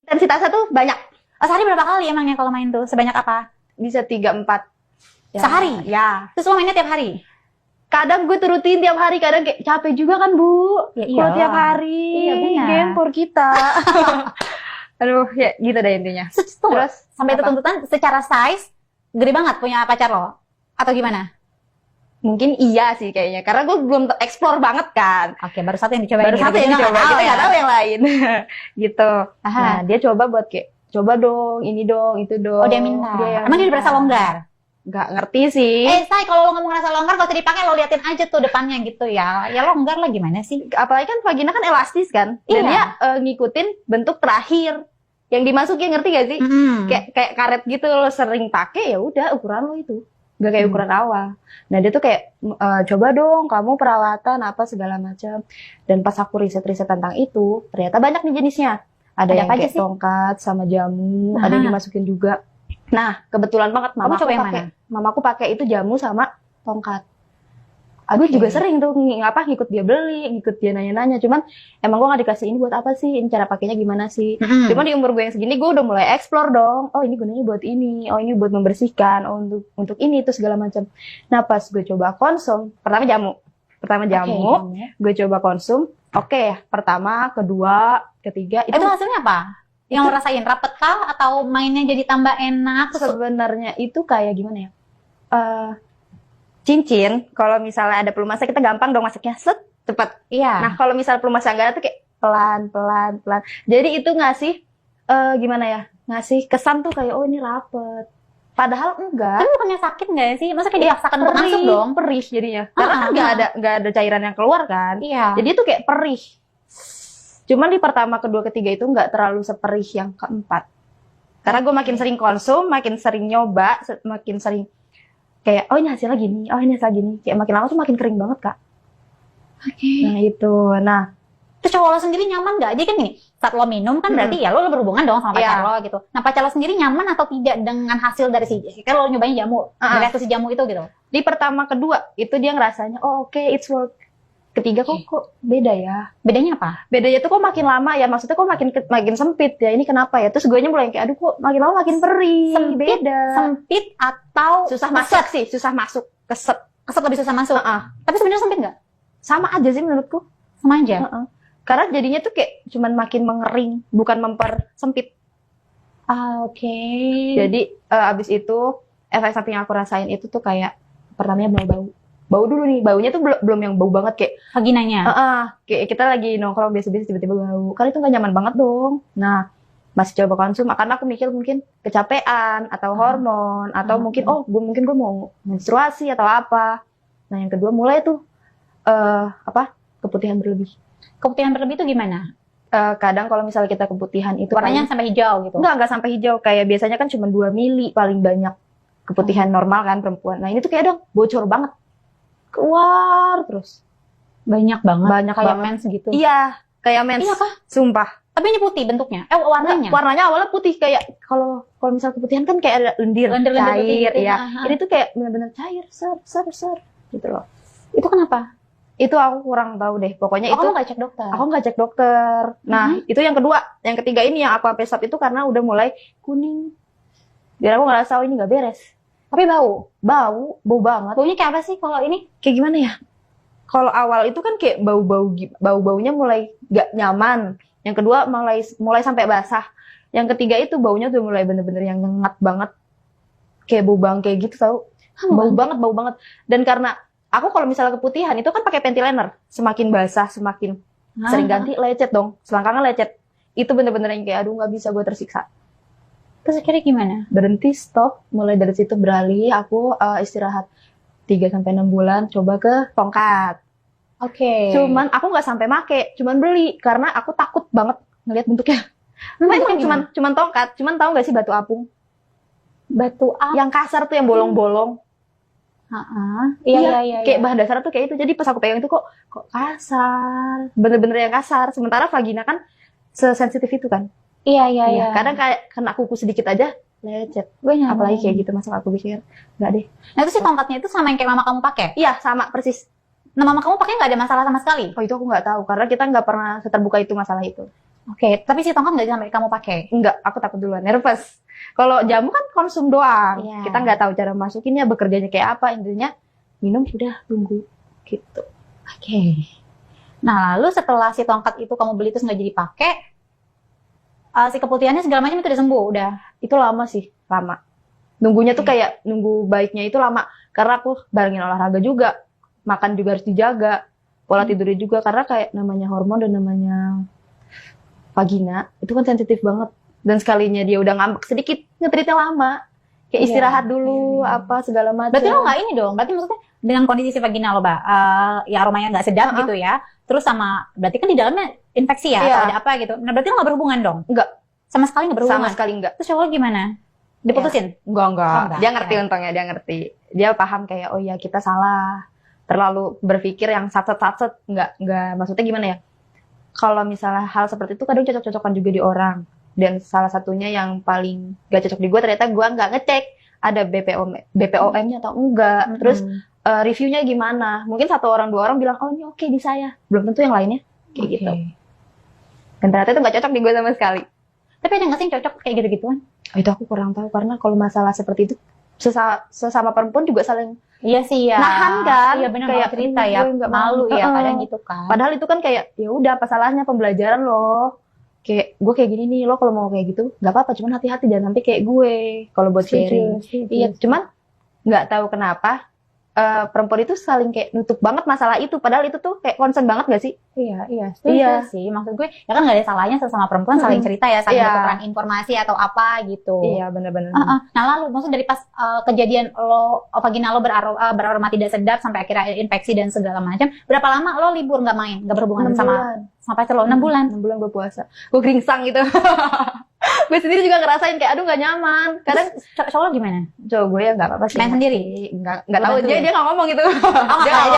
Intensitasnya tuh banyak. Sehari berapa kali emangnya kalau main tuh? Sebanyak apa? Bisa 3-4. Ya, Sehari? Ya. Terus lo mainnya tiap hari? Kadang gue turutin tiap hari, kadang kayak capek juga kan, Bu. Ya, kalau tiap hari. Iya, benar. Gempor kita. Aduh, ya gitu deh intinya. Terus sampai itu tuntutan secara size gede banget punya pacar lo? Atau gimana? Mungkin iya sih kayaknya, karena gue belum explore banget kan. Oke, baru satu yang dicoba. Baru satu yang dicoba, kita nggak tahu yang lain. Gitu. Aha. Nah, dia coba buat kayak, coba dong, ini dong, itu dong. Oh, dia minta. Dia Emang dia berasa longgar? Nggak ngerti sih. Say, kalau lo ngomong rasa longgar, gak usah dipakai, lo liatin aja tuh depannya gitu ya. Ya longgar lah gimana sih? Apalagi kan vagina kan elastis kan. Dan dia ngikutin bentuk terakhir. Yang dimasukin, ngerti gak sih? Kayak karet gitu, lo sering pakai, ya udah ukuran lo itu. Gak kayak ukuran awal. Nah dia tuh kayak, coba dong kamu perawatan apa segala macam. Dan pas aku riset-riset tentang itu, ternyata banyak nih jenisnya. Ada yang kayak tongkat sama jamu, ada yang dimasukin juga. Nah kebetulan banget mamaku pakai itu jamu sama tongkat. Aku juga sering tuh ngikut dia beli, ngikut dia nanya-nanya. Cuman emang gue gak dikasih ini buat apa sih? Ini cara pakainya gimana sih? Cuman di umur gue yang segini gue udah mulai explore dong. Oh ini gunanya buat ini. Oh ini buat membersihkan. Oh untuk ini itu segala macam. Nah pas gue coba konsum, pertama jamu, gue coba konsum. Oke, pertama, kedua, ketiga. Itu hasilnya apa? Yang lo rasain rapet kah? Atau mainnya jadi tambah enak? Sebenarnya itu kayak gimana ya? Cincin, kalau misalnya ada pelumasnya kita gampang dong masuknya cepat. Iya. Nah kalau misalnya pelumasnya enggak ada tuh kayak pelan. Jadi itu ngasih gimana ya? Ngasih kesan tuh kayak oh ini rapet. Padahal enggak. Tapi bukannya sakit nggak sih? Masa kayak dipaksakan untuk masuk dong? Perih jadinya. Karena kan nggak ada cairan yang keluar kan. Iya. Jadi itu kayak perih. Cuman di pertama, kedua, ketiga itu nggak terlalu seperih yang keempat. Karena gue makin sering konsum, makin sering nyoba, makin sering kayak, oh ini hasilnya gini, oh ini hasilnya gini. Kayak makin lama tuh makin kering banget, Kak. Oke. Nah itu, Terus cowok lo sendiri nyaman nggak? Jadi kan nih, saat lo minum kan berarti ya lo berhubungan dong sama pacar lo gitu. Nah pacar lo sendiri nyaman atau tidak dengan hasil dari kan lo nyobain jamu, dari hasil si jamu itu gitu? Di pertama, kedua, itu dia ngerasanya, oh oke, it's work. Ketiga kok beda ya. Bedanya apa? Bedanya tuh kok makin lama ya, maksudnya kok makin sempit ya, ini kenapa ya? Terus gue mulai kayak, aduh kok makin lama makin perih. Sempit atau susah masuk sih, susah masuk, keset lebih susah masuk. Tapi sebenarnya sempit nggak? Sama aja sih menurutku. Sama aja. Karena jadinya tuh kayak cuman makin mengering, bukan mempersempit. Oke. Jadi abis itu efek samping yang aku rasain itu tuh kayak pertamanya bau dulu nih, baunya tuh belum yang bau banget kayak vaginanya. Kayak kita lagi nongkrong biasa-biasa tiba-tiba bau. Kan itu nggak nyaman banget dong. Nah, masih coba konsum karena aku mikir mungkin kecapean atau hormon atau mungkin gue mau menstruasi atau apa. Nah, yang kedua mulai tuh keputihan berlebih. Keputihan berlebih itu gimana? Kadang kalau misalnya kita keputihan itu warnanya sampai hijau gitu. Enggak sampai hijau, kayak biasanya kan cuma 2 mili paling banyak keputihan normal kan perempuan. Nah, ini tuh kayak dong bocor banget. Keluar terus. Banyak banget kayak mens gitu. Iya, kayak mens. Iya kah? Sumpah. Tapi ini putih bentuknya. Warnanya. Warnanya awalnya putih kayak kalau misal keputihan kan kayak ada lendir cair putih, ya. Ini tuh kayak benar-benar cair, ser gitu loh. Itu kenapa? Itu aku kurang tahu deh. Pokoknya itu kamu nggak cek dokter. Aku nggak cek dokter. Nah, itu yang kedua. Yang ketiga ini yang aku sampai stop itu karena udah mulai kuning. Biar aku ngerasa ini nggak beres. Tapi bau banget. Baunya kayak apa sih kalau ini? Kayak gimana ya? Kalau awal itu kan kayak bau-baunya mulai gak nyaman. Yang kedua mulai sampai basah. Yang ketiga itu baunya udah mulai bener-bener yang nyengat banget. Kayak bau bangke gitu tau. Bau banget. Dan karena aku kalau misalnya keputihan itu kan pakai panty liner. Semakin basah, semakin sering ganti, lecet dong. Selangkangan lecet. Itu bener-bener yang kayak aduh gak bisa gue tersiksa. Terus akhirnya gimana? Berhenti, stop. Mulai dari situ beralih, aku istirahat 3-6 bulan, coba ke tongkat. Oke. Cuman aku nggak sampai make, cuman beli. Karena aku takut banget ngelihat bentuknya. Memang cuman tongkat, cuman tahu nggak sih batu apung? Batu apung? Yang kasar tuh, yang bolong-bolong. Iya. Kayak bahan dasar tuh kayak itu. Jadi pas aku pegang itu kok kasar. Bener-bener yang kasar. Sementara vagina kan sesensitif itu kan. Iya. Kadang kayak kena kuku sedikit aja lecet. Apalagi kayak gitu, masa aku pikir enggak deh. Nah itu sih tongkatnya itu sama yang kayak mama kamu pakai? Iya, sama persis. Nah mama kamu pakai nggak ada masalah sama sekali? Oh itu aku nggak tahu karena kita nggak pernah seterbuka itu masalah itu. Oke, tapi si tongkat nggak sampai kamu pakai? Enggak, aku takut duluan, nervous. Kalau jamu kan konsum doang. Iya. Kita nggak tahu cara masukinnya, bekerjanya kayak apa. Intinya minum udah tunggu gitu. Oke. Nah, lalu setelah si tongkat itu kamu beli terus nggak jadi pakai, si keputihannya segala macam itu udah sembuh, udah. Itu lama sih, lama. Nunggunya tuh kayak nunggu baiknya itu lama. Karena aku barengin olahraga juga, makan juga harus dijaga, pola tidurnya juga. Karena kayak namanya hormon dan namanya vagina itu kan sensitif banget. Dan sekalinya dia udah ngambek sedikit, ngetritnya lama. Kayak istirahat dulu, apa segala macam. Berarti lo nggak ini dong? Berarti maksudnya dengan kondisi vagina lo, ya aromanya nggak sedap gitu ya. Terus sama, berarti kan di dalamnya infeksi ya, atau ada apa gitu. Nah, berarti lo nggak berhubungan dong? Enggak. Sama sekali nggak berhubungan? Sama sekali enggak. Terus cowok gimana? Diputusin? Enggak. Oh, enggak. Dia ngerti untungnya, dia ngerti. Dia paham kayak, oh ya kita salah. Terlalu berpikir yang satset-satset. Enggak. Maksudnya gimana ya? Kalau misalnya hal seperti itu kadang cocok-cocokan juga di orang. Dan salah satunya yang paling gak cocok di gue, ternyata gue nggak ngecek ada BPOM-nya atau enggak. Terus reviewnya gimana? Mungkin 1 orang 2 orang bilang, oh ini oke di saya. Belum tentu yang lainnya kayak gitu. Dan ternyata itu nggak cocok di gue sama sekali. Tapi ada nggak sih yang cocok kayak gitu-gituan? Itu aku kurang tahu, karena kalau masalah seperti itu sesama perempuan juga saling iya sih ya. nahan kan. Iya benar, kayak cerita ya, malu ya kadang gitu kan. Padahal itu kan kayak ya udah apa salahnya, pembelajaran loh. Kayak gue kayak gini nih, lo kalau mau kayak gitu nggak apa-apa, cuman hati-hati jangan sampai kayak gue kalau buat sharing. Iya, cuman nggak tahu kenapa perempuan itu saling kayak nutup banget masalah itu, padahal itu tuh kayak concern banget gak sih? Iya sih, maksud gue ya kan nggak ada salahnya sesama perempuan saling cerita ya, saling bertukar informasi atau apa gitu. Iya benar-benar. Nah lalu maksud dari pas kejadian lo vagina lo beraroma tidak sedap sampai akhirnya infeksi dan segala macam, berapa lama lo libur nggak main, nggak berhubungan sama pacar lo? 6 bulan. 6 bulan gue puasa, gue geringsang gitu. Gue sendiri juga ngerasain kayak aduh nggak nyaman. Kadang cowok lo gimana? Cowok gue ya nggak apa-apa sih. Main sendiri? Nggak tahu, dia nggak ngomong gitu. Oh,